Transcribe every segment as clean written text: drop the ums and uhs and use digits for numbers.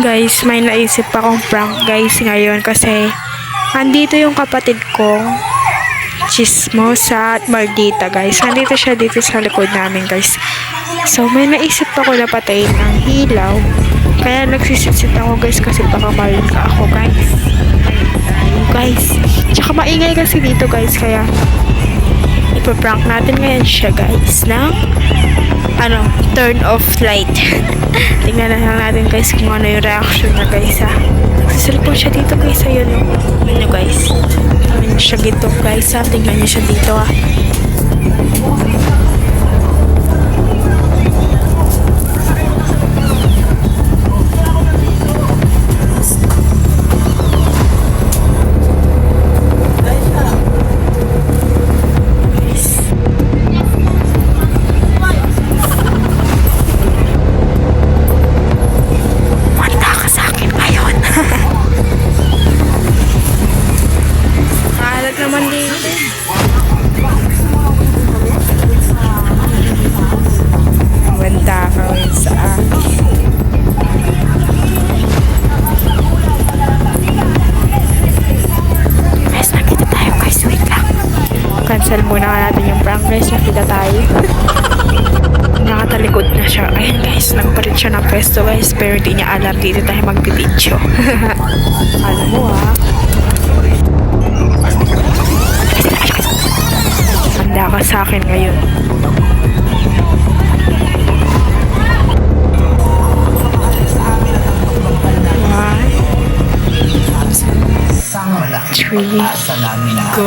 Guys, may naisip akong prank guys ngayon kasi andito yung kapatid kong Chismosa at Maldita guys. Andito siya dito sa likod namin guys. So may naisip ako na patayin ng hilaw. Kaya nagsisitsit ako guys kasi baka malungka ako guys. Guys, tsaka maingay kasi dito guys kaya ipaprank natin ngayon siya guys ng turn off light. Tingnan na lang natin guys kung ano yung reaction na guys ha. Nagsiselfon siya dito guys. Ayun o. Tingnan nyo guys. Tingnan nyo siya dito guys ha. Tingnan nyo siya dito ha. Naman dito. Wanda ka sa akin. Guys, nakita tayo guys. Wait lang. Cancel muna natin yung prank guys. Nakita tayo. Nakatalikod na siya. Ayun guys, nagpalit siya ng pwesto guys. Pero hindi niya alam dito tayo magbibidyo. Alam mo ha. Handa ka sa akin ngayon. One, three, go.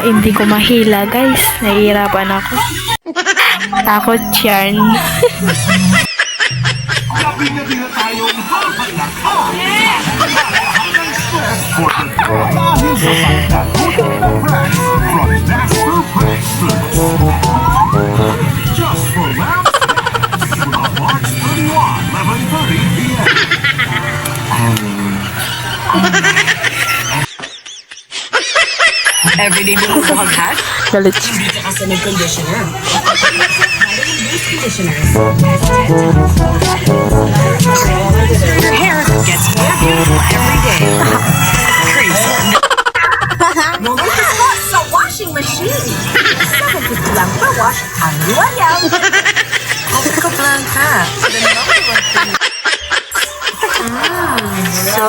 Hindi ko mahila guys. Nahihirapan ako. Takot yan. Everyday bumubuhag hat? Galit. Dito ka sa may conditioner. Your hair gets more beautiful every day. Crease. Sa washing machine. 750 lang per wash. Ang royal. Coco Blanca. The number one thing. So,